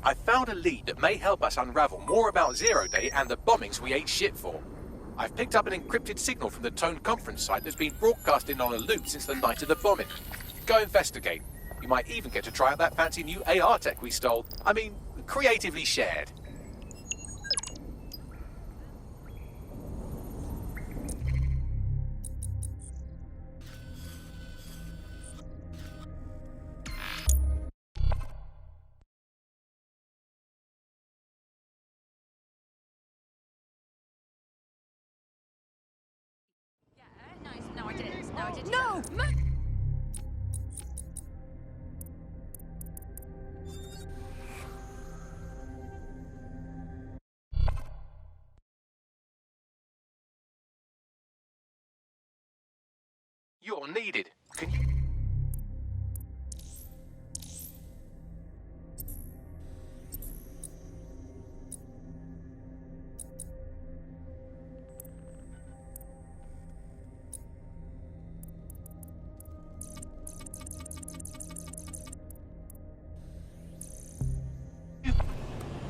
I found a lead that may help us unravel more about Zero Day and the bombings we ate shit for. I've picked up an encrypted signal from the Tone conference site that's been broadcasting on a loop since the night of the bombing. Go investigate. You might even get to try out that fancy new AR tech we stole. I mean, creatively shared. No! You're needed. Can you...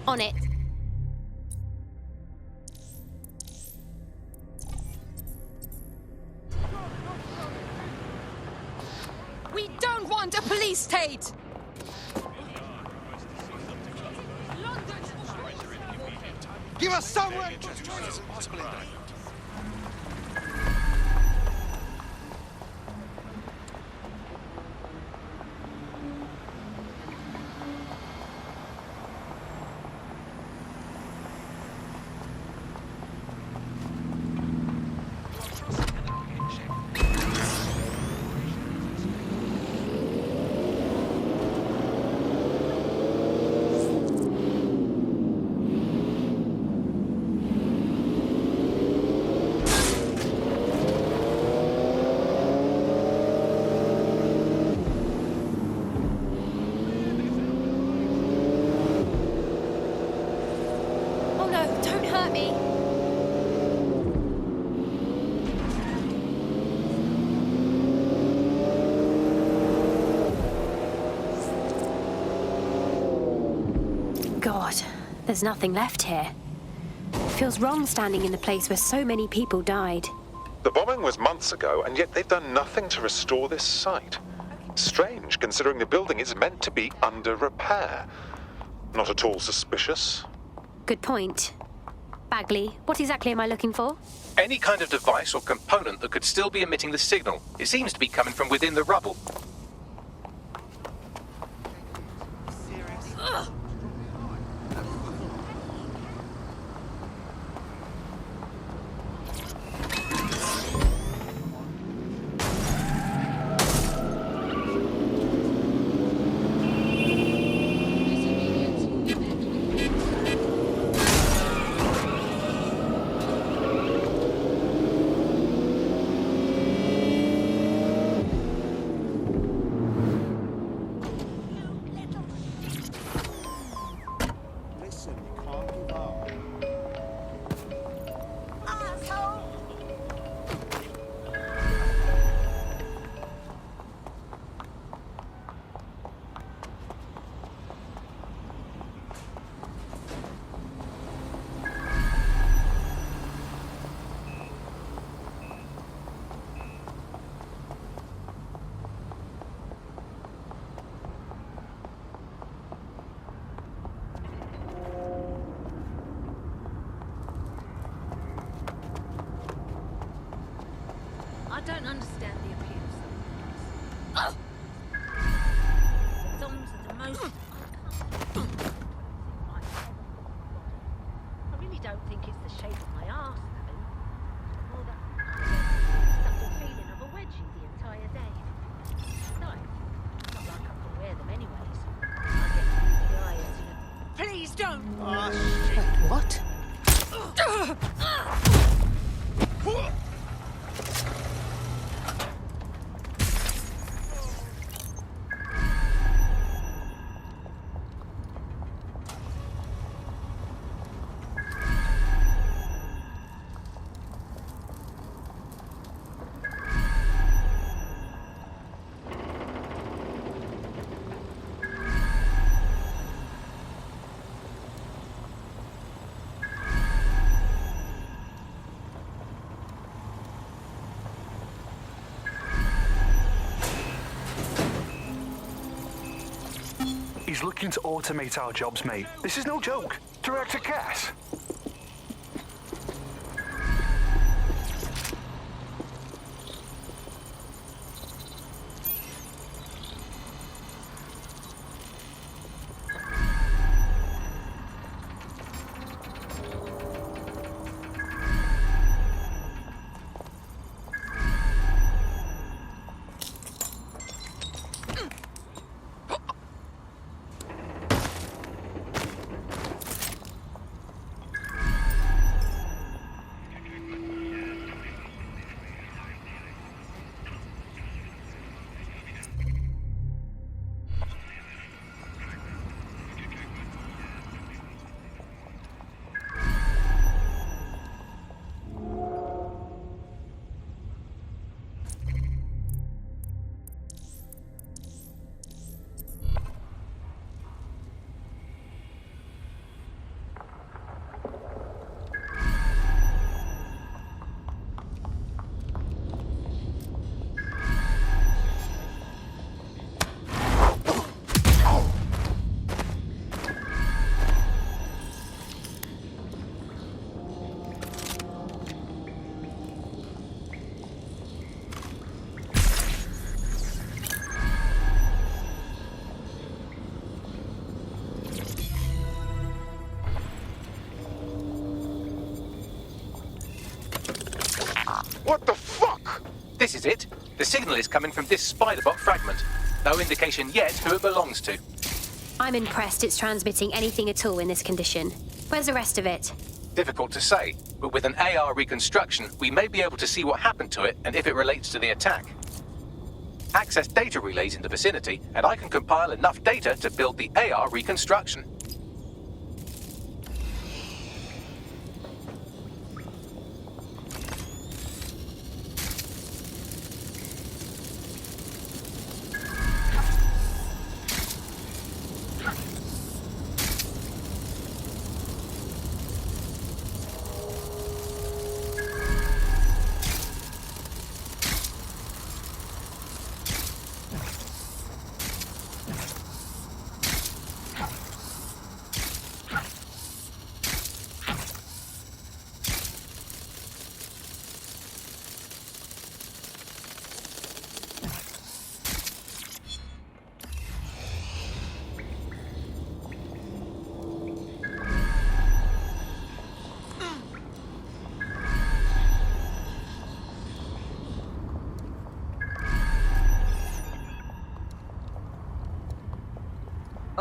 On it. We don't want a police state! Give us somewhere! God, there's nothing left here. It feels wrong standing in the place where so many people died. The bombing was months ago, and yet they've done nothing to restore this site. Strange, considering the building is meant to be under repair. Not at all suspicious. Good point. Bagley, what exactly am I looking for? Any kind of device or component that could still be emitting the signal. It seems to be coming from within the rubble. I don't understand the abuse. Thumbs are the most uncomfortable. I really don't think it's the shape of my arse, though. More that subtle feeling of a wedgie the entire day. Besides, it's not like I can wear them anyways. I get the eyes, you know. Please don't! Oh, shit. What? He's looking to automate our jobs, mate. This is no joke. To react to gas. What the fuck? This is it. The signal is coming from this spider-bot fragment. No indication yet who it belongs to. I'm impressed it's transmitting anything at all in this condition. Where's the rest of it? Difficult to say, but with an AR reconstruction, we may be able to see what happened to it and if it relates to the attack. Access data relays in the vicinity, and I can compile enough data to build the AR reconstruction.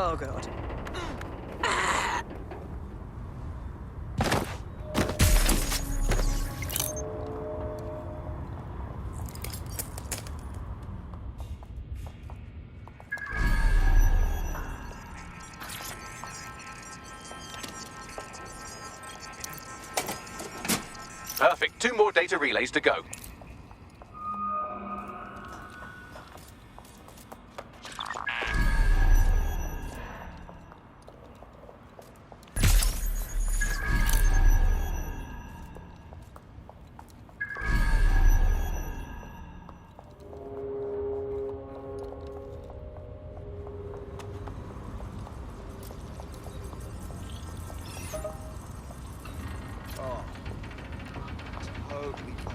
Oh god. Perfect. 2 more data relays to go. Totally fine.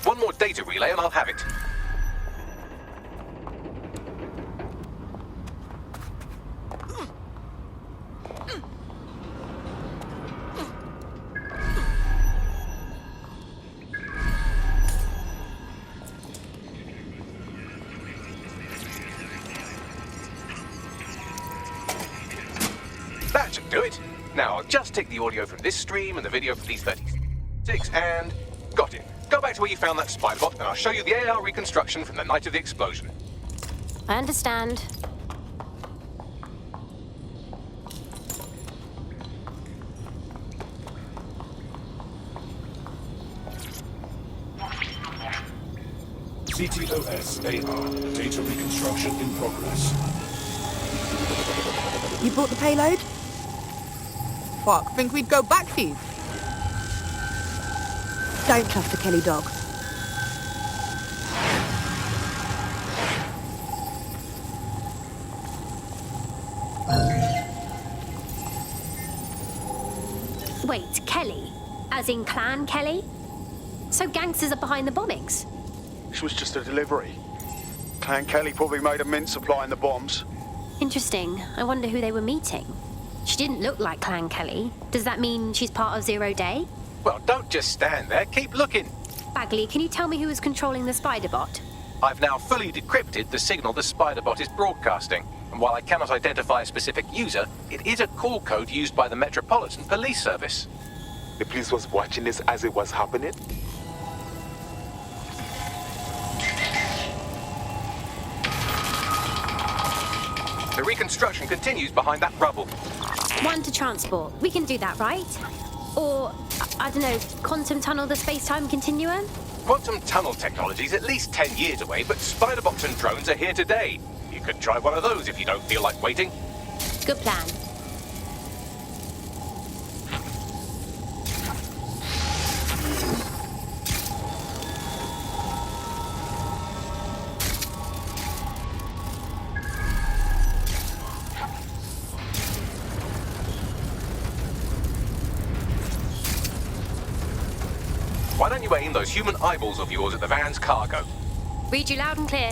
One more data relay and I'll have it. That should do it. Now I'll just take the audio from this stream and the video from these 36 and got it. Go back to where you found that spy bot and I'll show you the AR reconstruction from the night of the explosion. I understand. CTOS AR. Data reconstruction in progress. You brought the payload? Fuck, think we'd go back to you? Don't trust the Kelly dog. Wait, Kelly? As in Clan Kelly? So gangsters are behind the bombings? This was just a delivery. Clan Kelly probably made a mint supplying the bombs. Interesting. I wonder who they were meeting. She didn't look like Clan Kelly. Does that mean she's part of Zero Day? Well, don't just stand there. Keep looking. Bagley, can you tell me who was controlling the spider bot? I've now fully decrypted the signal the spider-bot is broadcasting. And while I cannot identify a specific user, it is a call code used by the Metropolitan Police Service. The police was watching this as it was happening? The reconstruction continues behind that rubble. One to transport. We can do that, right? Or, I don't know, quantum tunnel the space-time continuum? Quantum tunnel technology is at least 10 years away, but spider-bots and drones are here today. You could try one of those if you don't feel like waiting. Good plan. Why don't you aim those human eyeballs of yours at the van's cargo? Read you loud and clear.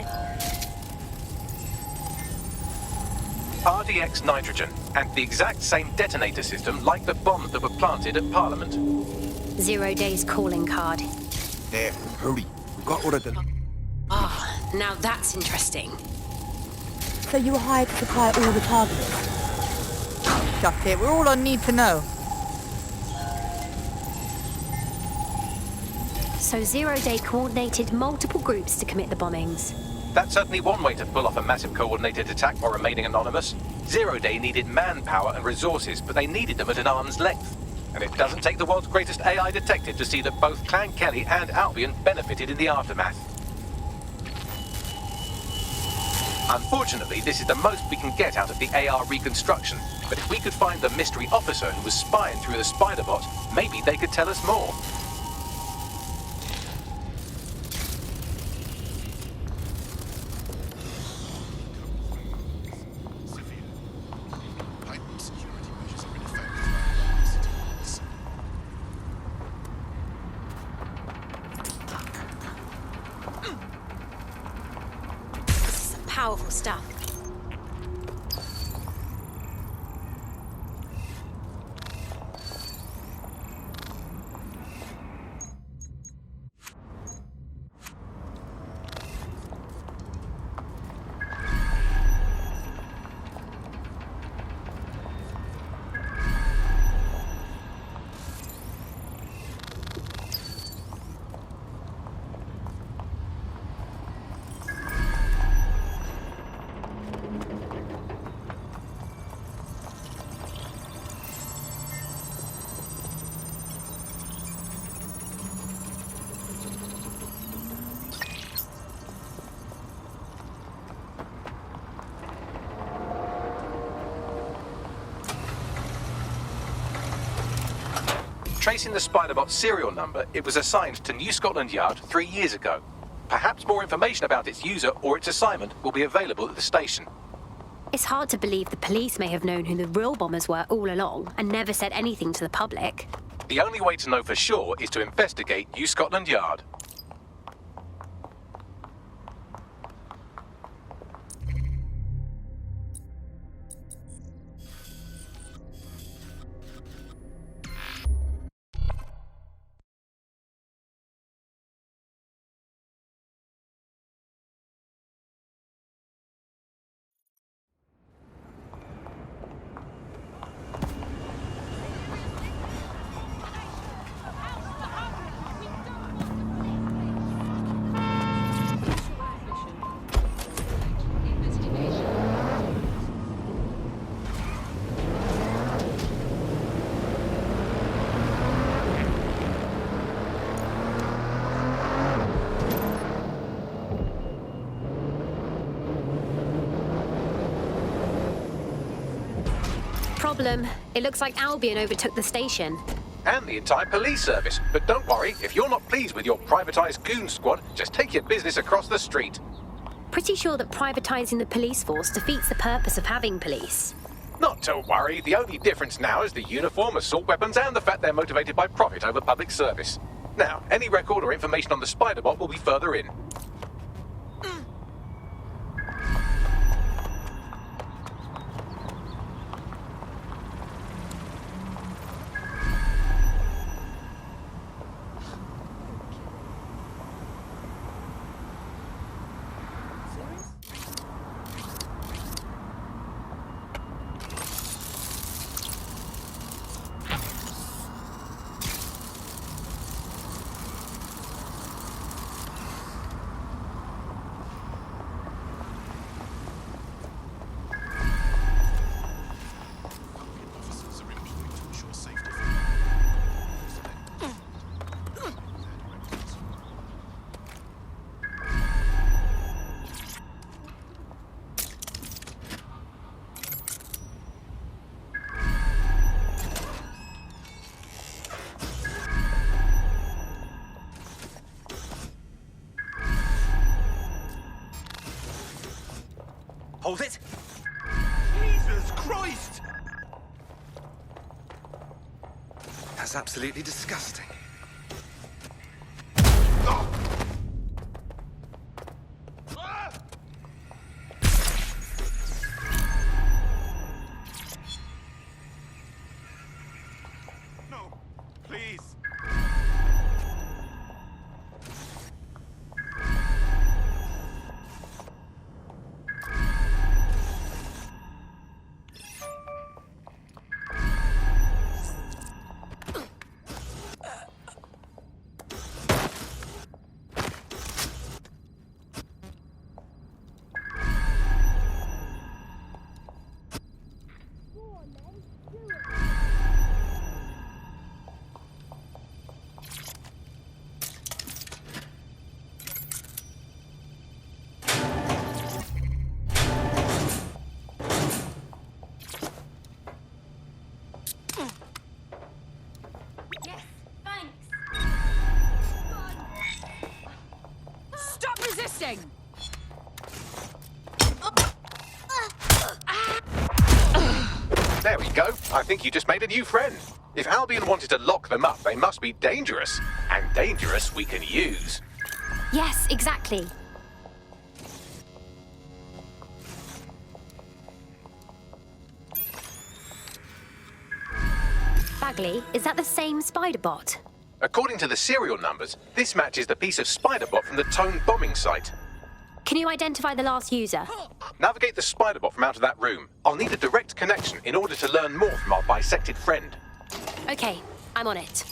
RDX nitrogen, and the exact same detonator system like the bombs that were planted at Parliament. 0 Day's calling card. There, hurry. We've got all of them. Ah, now that's interesting. So you were hired to supply all the targets? Just it, we're all on need to know. So 0 Day coordinated multiple groups to commit the bombings. That's certainly one way to pull off a massive coordinated attack while remaining anonymous. 0 Day needed manpower and resources, but they needed them at an arm's length. And it doesn't take the world's greatest AI detective to see that both Clan Kelly and Albion benefited in the aftermath. Unfortunately, this is the most we can get out of the AR reconstruction, but if we could find the mystery officer who was spying through the spider-bot, maybe they could tell us more. Heightened security measures have been effective by the city police. This is some powerful stuff. Tracing the spider-bot's serial number, it was assigned to New Scotland Yard 3 years ago. Perhaps more information about its user or its assignment will be available at the station. It's hard to believe the police may have known who the real bombers were all along and never said anything to the public. The only way to know for sure is to investigate New Scotland Yard. problem. It looks like Albion overtook the station. And the entire police service. But don't worry, if you're not pleased with your privatized goon squad, just take your business across the street. Pretty sure that privatizing the police force defeats the purpose of having police. Not to worry, the only difference now is the uniform, assault weapons, and the fact they're motivated by profit over public service. Now, any record or information on the Spider-Bot will be further in. Hold it! Jesus Christ! That's absolutely disgusting. No, please. There we go. I think you just made a new friend. If Albion wanted to lock them up, they must be dangerous. And dangerous we can use. Yes, exactly. Bagley, is that the same Spider-Bot? According to the serial numbers, this matches the piece of Spider-Bot from the Tone bombing site. Can you identify the last user? Navigate the Spider-Bot from out of that room. I'll need a direct connection in order to learn more from our bisected friend. Okay, I'm on it.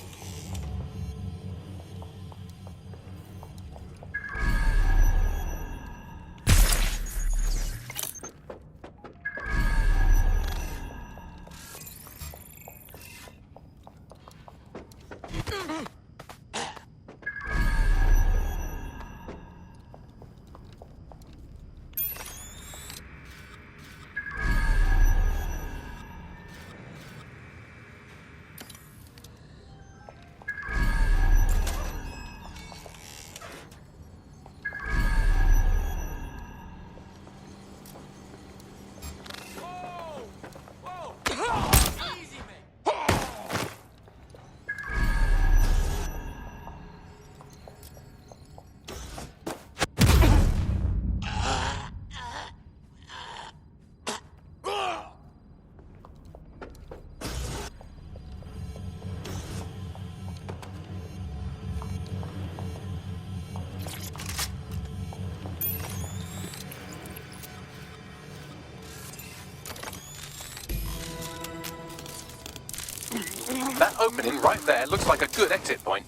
That opening right there looks like a good exit point.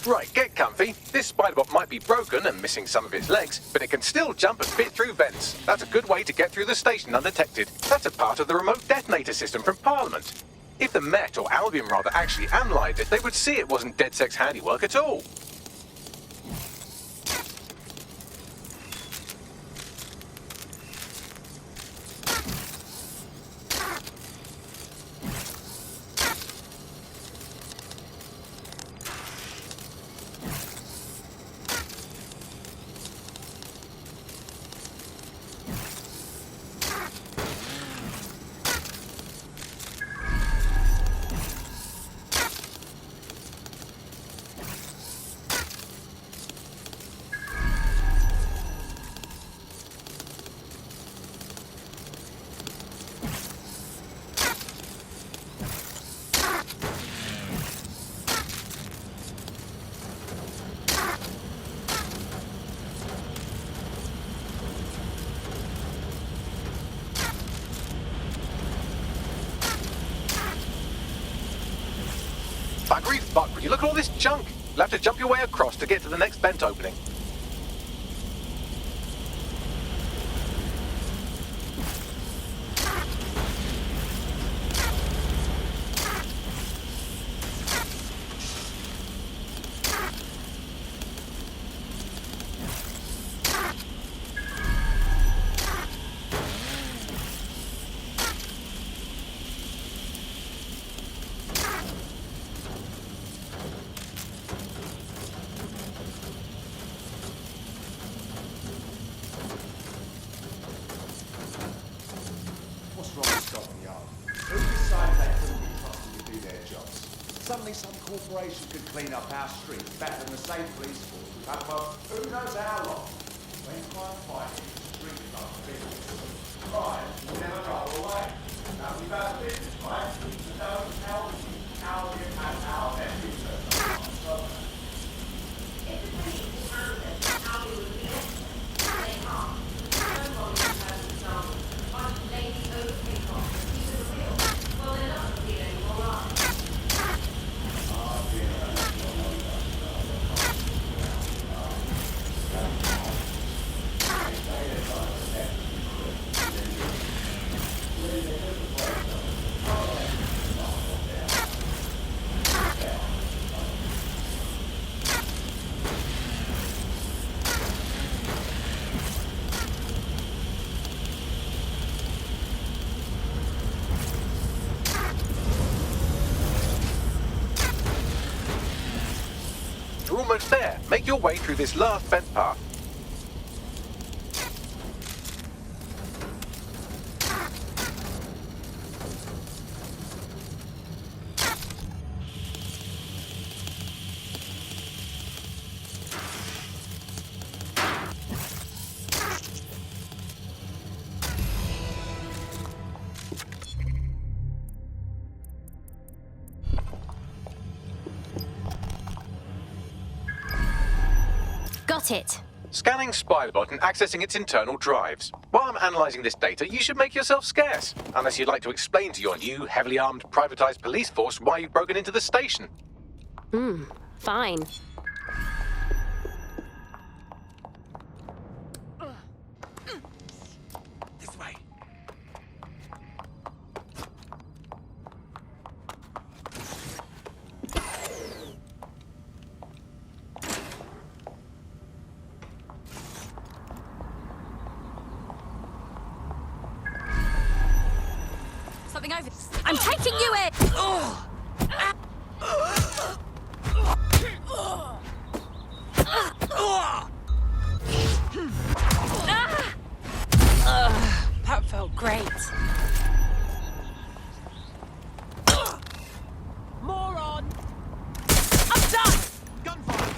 Right, get comfy. This Spider-Bot might be broken and missing some of its legs, but it can still jump and fit through vents. That's a good way to get through the station undetected. That's a part of the remote detonator system from Parliament. If the Met, or Albion rather, actually analysed it, they would see it wasn't DedSec's handiwork at all. Buggery, look at all this junk. You'll have to jump your way across to get to the next vent opening. Suddenly some corporation could clean up our streets better than the same police force we've had for who knows how long. When crime fighting is treated like business, crime will never go away. That would be bad business, right? So don't tell me how we have our best interests are. If the police will answer how we would be they can't. No one has an example. A bunch of lazy overpaid cops. These are real. Well, they're not going to be anymore, right? You're almost there. Make your way through this last vent path. Got it. Scanning Spiderbot and accessing its internal drives. While I'm analysing this data, you should make yourself scarce. Unless you'd like to explain to your new, heavily armed, privatised police force why you've broken into the station. Fine. This way. Something over. I'm taking you in! That felt great. Moron! I'm done! Gunfire!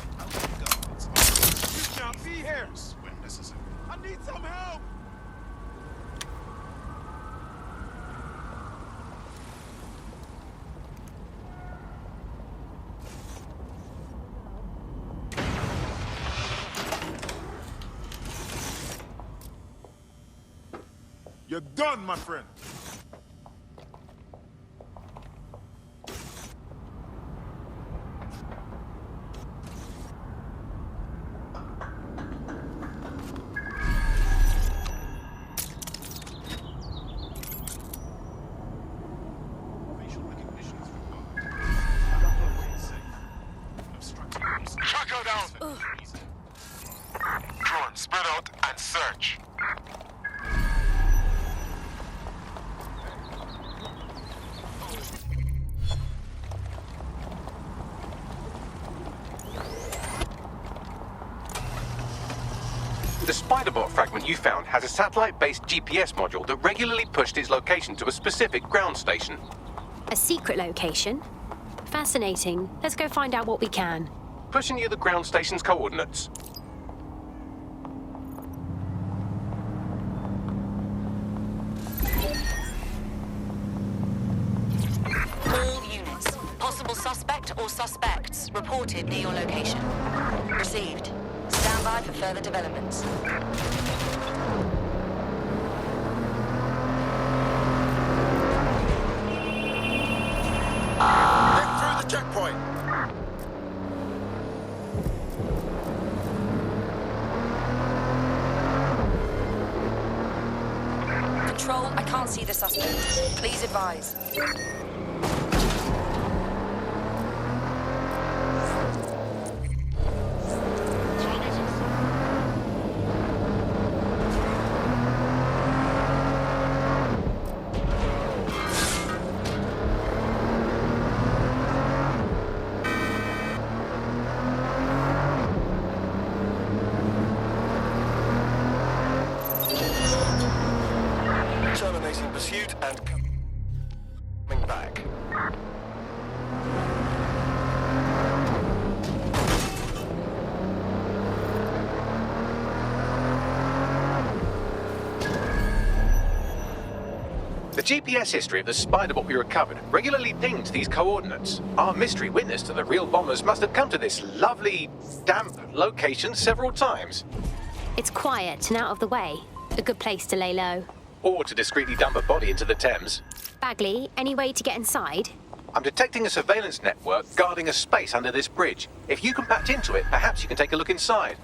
You can't be here! When necessary. I need some help! You're done, my friend. Facial recognition is required. Obstructing. Tracker down! Drone, spread out and search. The Spiderbot fragment you found has a satellite-based GPS module that regularly pushed its location to a specific ground station. A secret location? Fascinating. Let's go find out what we can. Pushing you the ground station's coordinates. All units. Possible suspect or suspects reported near your location. Received. Stand by for further developments. Get through the checkpoint. Control, I can't see the suspect. Please advise. Terminating pursuit and coming back. The GPS history of the spider bot we recovered regularly pinged these coordinates. Our mystery witness to the real bombers must have come to this lovely, damp location several times. It's quiet and out of the way. A good place to lay low. Or to discreetly dump a body into the Thames. Bagley, any way to get inside? I'm detecting a surveillance network guarding a space under this bridge. If you can patch into it, perhaps you can take a look inside.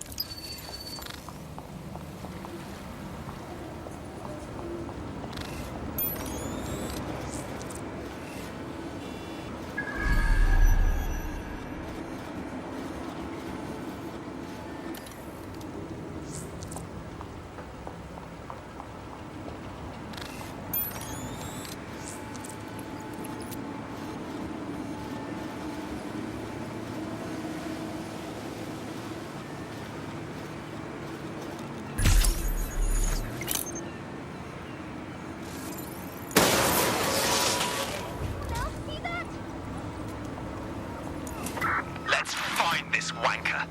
Let's find this wanker.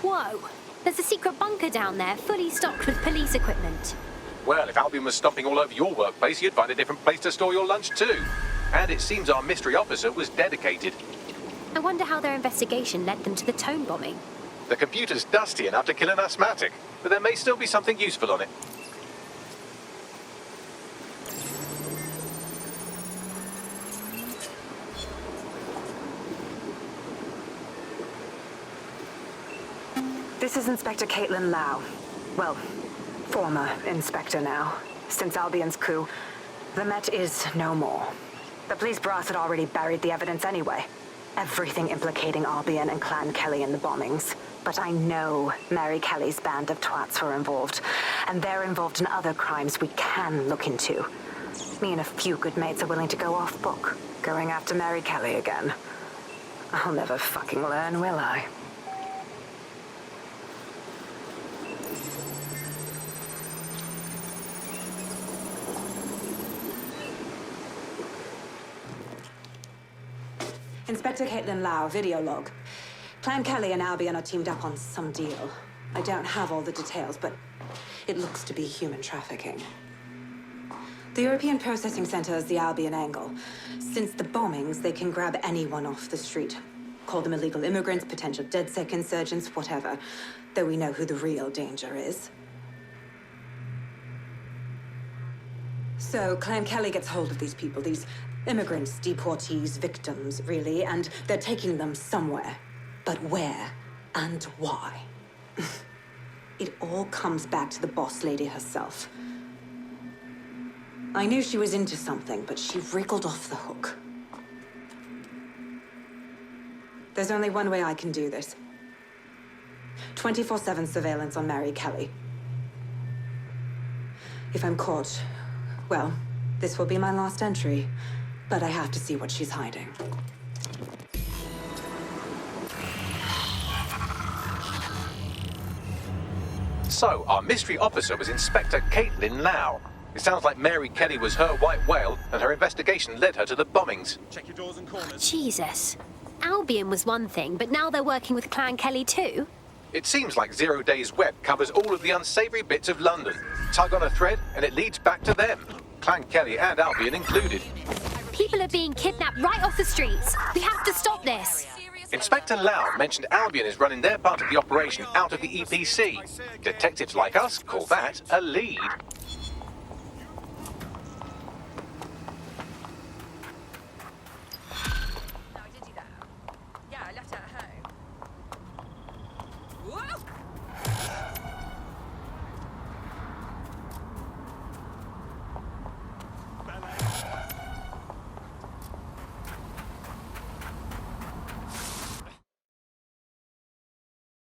Whoa! There's a secret bunker down there, fully stocked with police equipment. Well, if Albion was stomping all over your workplace, you'd find a different place to store your lunch too. And it seems our mystery officer was dedicated. I wonder how their investigation led them to the Tone bombing. The computer's dusty enough to kill an asthmatic, but there may still be something useful on it. This is Inspector Caitlin Lau. Well, former inspector now. Since Albion's coup, the Met is no more. The police brass had already buried the evidence anyway. Everything implicating Albion and Clan Kelly in the bombings. But I know Mary Kelly's band of twats were involved, and they're involved in other crimes we can look into. Me and a few good mates are willing to go off book, going after Mary Kelly again. I'll never fucking learn, will I? Inspector Caitlin Lau, video log. Clan Kelly and Albion are teamed up on some deal. I don't have all the details, but it looks to be human trafficking. The European Processing Center is the Albion angle. Since the bombings, they can grab anyone off the street. Call them illegal immigrants, potential DedSec insurgents, whatever. Though we know who the real danger is. So Clan Kelly gets hold of these people, these immigrants, deportees, victims, really, and they're taking them somewhere. But where and why? It all comes back to the boss lady herself. I knew she was into something, but she wriggled off the hook. There's only one way I can do this. 24/7 surveillance on Mary Kelly. If I'm caught, well, this will be my last entry. But I have to see what she's hiding. So, our mystery officer was Inspector Caitlin Lau. It sounds like Mary Kelly was her white whale, and her investigation led her to the bombings. Check your doors and corners. Jesus. Albion was one thing, but now they're working with Clan Kelly too? It seems like 0 Days Web covers all of the unsavory bits of London. Tug on a thread, and it leads back to them. Clan Kelly and Albion included. People are being kidnapped right off the streets. We have to stop this. Inspector Lau mentioned Albion is running their part of the operation out of the EPC. Detectives like us call that a lead.